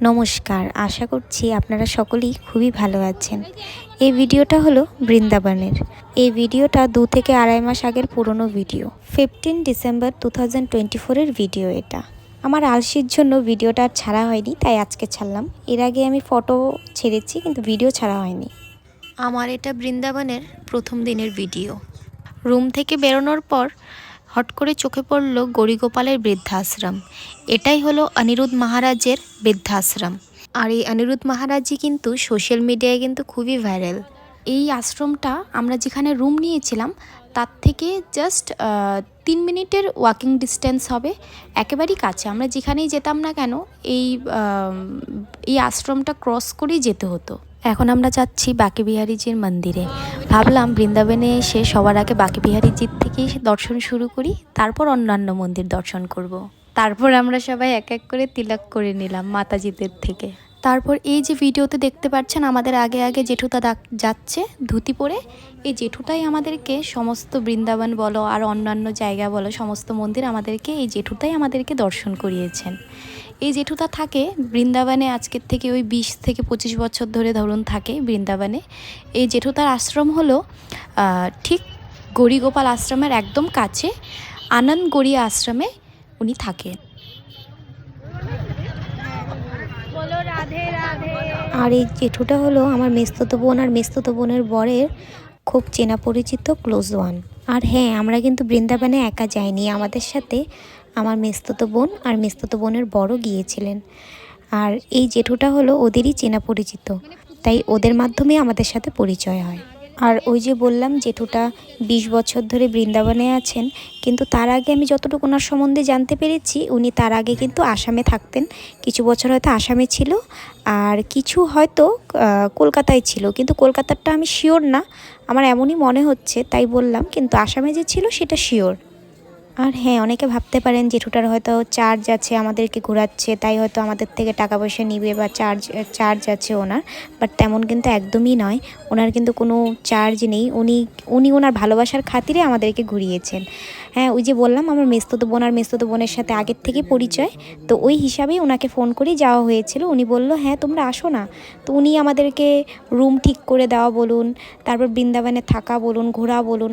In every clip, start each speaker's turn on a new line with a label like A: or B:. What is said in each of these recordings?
A: নমস্কার, আশা করছি আপনারা সকলেই খুবই ভালো আছেন। এই ভিডিওটা হলো বৃন্দাবনের। এই ভিডিওটা 2 থেকে আড়াই মাস আগের পুরনো ভিডিও। 15 ডিসেম্বর 2024-এর ভিডিও এটা। আমার আলসির জন্য ভিডিওটা আর ছাড়া হয়নি, তাই আজকে ছাড়লাম। এর আগে আমি ফটো ছেড়েছি কিন্তু ভিডিও ছাড়া হয়নি। আমার এটা বৃন্দাবনের প্রথম দিনের ভিডিও। রুম থেকে বেরোনোর পর হট করে চোখে পড়ল গৌরীগোপালের বৃদ্ধাশ্রম। এটাই হলো অনিরুদ্ধ মহারাজের বৃদ্ধাশ্রম। আর এই অনিরুদ্ধ মহারাজজি কিন্তু সোশ্যাল মিডিয়ায় কিন্তু খুবই ভাইরাল। এই আশ্রমটা আমরা যেখানে রুম নিয়েছিলাম তার থেকে জাস্ট 3 মিনিটের ওয়াকিং ডিস্টেন্স হবে, একেবারেই কাছে। আমরা যেখানেই যেতাম না কেন এই আশ্রমটা ক্রস করেই যেতে হতো। এখন আমরা যাচ্ছি বাঁকে বিহারীজির মন্দিরে। ভাবলাম বৃন্দাবনে এসে সবার আগে বাঁকে বিহারীজির থেকেই দর্শন শুরু করি, তারপর অন্যান্য মন্দির দর্শন করব। তারপর আমরা সবাই এক এক করে তিলক করে নিলাম মাতাজিদের থেকে। তারপর এই যে ভিডিওতে দেখতে পাচ্ছেন আমাদের আগে আগে জেঠুটা যাচ্ছে ধুতি পরে। এই জেঠুটাই আমাদেরকে সমস্ত বৃন্দাবন বলো আর অন্যান্য জায়গা বলো সমস্ত মন্দির এই জেঠুটাই আমাদেরকে দর্শন করিয়েছেন। এই জেঠুটা থাকে বৃন্দাবনে আজকের থেকে ওই 20 থেকে 25 বছর ধরে ধরুন থাকে বৃন্দাবনে। এই জেঠুটার আশ্রম হলো ঠিক গৌরীগোপাল আশ্রমের একদম কাছে আনন্দ গৌরী আশ্রমে উনি থাকেন। আর এই জেঠুটা হলো আমার মেসতুতো বোন আর মেসতুতো বোনের বরের খুব চেনা পরিচিত ক্লোজ ওয়ান। আর হ্যাঁ, আমরা কিন্তু বৃন্দাবনে একা যাইনি, আমাদের সাথে আমার মেসতুতো বোন আর মেসতুতো বোনের বড়ও গিয়েছিলেন। আর এই জেঠুটা হলো ওদেরই চেনা পরিচিত, তাই ওদের মাধ্যমে আমাদের সাথে পরিচয় হয়। আর ওই যে বললাম জেঠুটা 20 বছর ধরে বৃন্দাবনে আছেন, কিন্তু তার আগে আমি যতটুকু ওনার সম্বন্ধে জানতে পেরেছি উনি তার আগে কিন্তু আসামে থাকতেন। কিছু বছর হয়তো আসামে ছিল আর কিছু হয়তো কলকাতায় ছিল, কিন্তু কলকাতারটা আমি শিওর না, আমার এমনই মনে হচ্ছে তাই বললাম, কিন্তু আসামে যে ছিল সেটা শিওর। আর হ্যাঁ, অনেকে ভাবতে পারেন জেঠুটার হয়তো চার্জ আছে, আমাদেরকে ঘোরাচ্ছে তাই হয়তো আমাদের থেকে টাকা পয়সা নিবে বা চার্জ আছে ওনার, বাট তেমন কিন্তু একদমই নয়। ওনার কিন্তু কোনো চার্জ নেই, উনি ওনার ভালোবাসার খাতিরে আমাদেরকে ঘুরিয়েছেন। হ্যাঁ, ওই যে বললাম আমার মেসতুতো বোন আর মেসতুতো বোনের সাথে আগের থেকে পরিচয়, তো ওই হিসাবেই ওনাকে ফোন করেই যাওয়া হয়েছিল। উনি বলল হ্যাঁ তোমরা আসো না, তো উনি আমাদেরকে রুম ঠিক করে দেওয়া বলুন, তারপর বৃন্দাবনে থাকা বলুন, ঘোরা বলুন,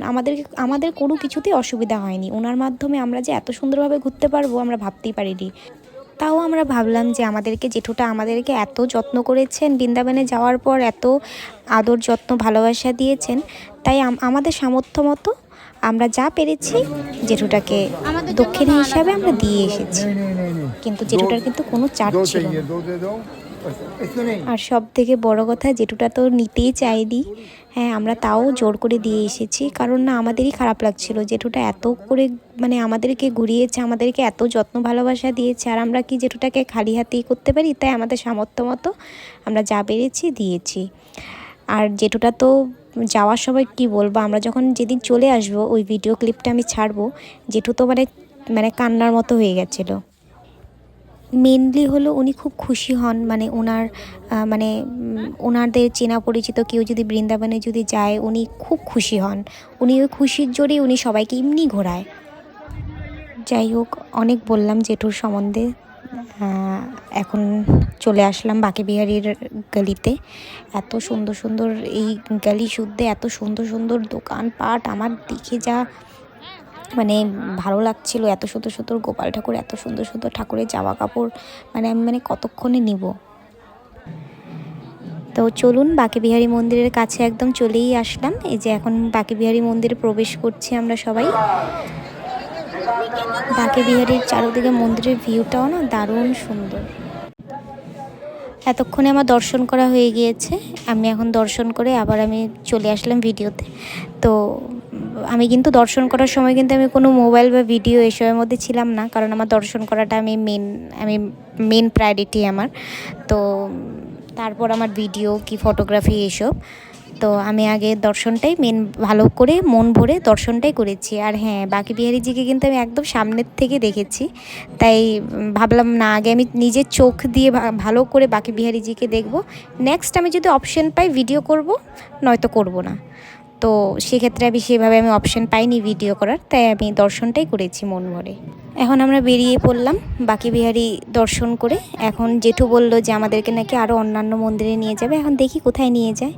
A: আমাদের কোনো কিছুতেই অসুবিধা হয়নি। ওনার মাধ্যমে আমরা যে এত সুন্দরভাবে ঘুরতে পারবো আমরা ভাবতেই পারিনি। তাও আমরা ভাবলাম যে জেঠুটা আমাদেরকে এত যত্ন করেছেন, বৃন্দাবনে যাওয়ার পর এত আদর যত্ন ভালোবাসা দিয়েছেন, তাই আমাদের সামর্থ্য মতো আমরা যা পেরেছি জেঠুটাকে দক্ষিণা হিসাবে আমরা দিয়ে এসেছি। কিন্তু জেঠুটার কিন্তু কোনো চার্জ ছিল না। আর সব থেকে বড় কথা জেঠুটা তো নিতেই চাইনি। হ্যাঁ, আমরা তাও জোর করে দিয়ে এসেছি, কারণ না আমাদেরই খারাপ লাগছিল জেঠুটা এত করে আমাদেরকে ঘুরিয়েছে, আমাদেরকে এত যত্ন ভালোবাসা দিয়েছে, আর আমরা কি জেঠুটাকে খালি হাতেই করতে পারি? তাই আমাদের সামর্থ্য মতো আমরা যা পেরেছি দিয়েছি। আর জেঠুটা তো যাওয়ার সময় কি বলবো, আমরা যখন যেদিন চলে আসবো ওই ভিডিও ক্লিপটা আমি ছাড়বো, জেঠু তো মানে কান্নার মতো হয়ে গেছিলো। মেনলি হলো উনি খুব খুশি হন, ওনাদের চেনা পরিচিত কেউ যদি বৃন্দাবনে যদি যায় উনি খুব খুশি হন। উনি ওই খুশির জোরেই উনি সবাইকে এমনি ঘোরায়। যাই হোক, অনেক বললাম জেঠুর সম্বন্ধে। এখন চলে আসলাম বাঁকে বিহারীর গলিতে। এত সুন্দর সুন্দর এই গলি শুদ্ধে এত সুন্দর সুন্দর দোকানপাট আমার দেখে যা ভালো লাগছিল। এত সুন্দর সুন্দর গোপাল ঠাকুর, এত সুন্দর সুন্দর ঠাকুরের জামা কাপড়, আমি কতক্ষণে নিব। তো চলুন বাঁকে বিহারী মন্দিরের কাছে একদম চলেই আসলাম। এই যে এখন বাঁকে বিহারী মন্দিরে প্রবেশ করছি আমরা সবাই। বাঁকে বিহারীর চারদিকে মন্দিরের ভিউটাও না দারুণ সুন্দর। এতক্ষণে আমার দর্শন করা হয়ে গিয়েছে, আমি এখন দর্শন করে আবার আমি চলে আসলাম ভিডিওতে। তো আমি কিন্তু দর্শন করার সময় কিন্তু আমি কোনো মোবাইল বা ভিডিও এসবের মধ্যে ছিলাম না, কারণ আমার দর্শন করাটা মেন প্রায়োরিটি আমার। তো তারপর আমার ভিডিও কি ফটোগ্রাফি এসব, তো আমি আগে দর্শনটাই ভালো করে মন ভরে দর্শনটাই করেছি। আর হ্যাঁ, বাঁকে বিহারীজিকে কিন্তু আমি একদম সামনের থেকে দেখেছি, তাই ভাবলাম না আগে আমি নিজের চোখ দিয়ে ভালো করে বাঁকে বিহারীজিকে দেখব, নেক্সট আমি যদি অপশন পাই ভিডিও করব, নয়তো করব না। তো সেক্ষেত্রে আমি সেভাবে অপশান পাইনি ভিডিও করার, তাই আমি দর্শনটাই করেছি মন ভরে। এখন আমরা বেরিয়ে পড়লাম বাঁকে বিহারি দর্শন করে। এখন জেঠু বলল যে আমাদেরকে নাকি আরও অন্যান্য মন্দিরে নিয়ে যাবে, এখন দেখি কোথায় নিয়ে যায়।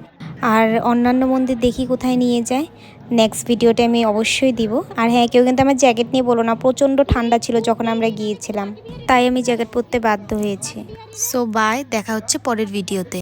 A: আর অন্যান্য মন্দির দেখি কোথায় নিয়ে যায়, নেক্সট ভিডিওতে আমি অবশ্যই দিব। আর হ্যাঁ, কেউ কিন্তু আমার জ্যাকেট নিয়ে বলো না, প্রচণ্ড ঠান্ডা ছিল যখন আমরা গিয়েছিলাম, তাই আমি জ্যাকেট পরতে বাধ্য হয়েছি। সো বাই, দেখা হচ্ছে পরের ভিডিওতে।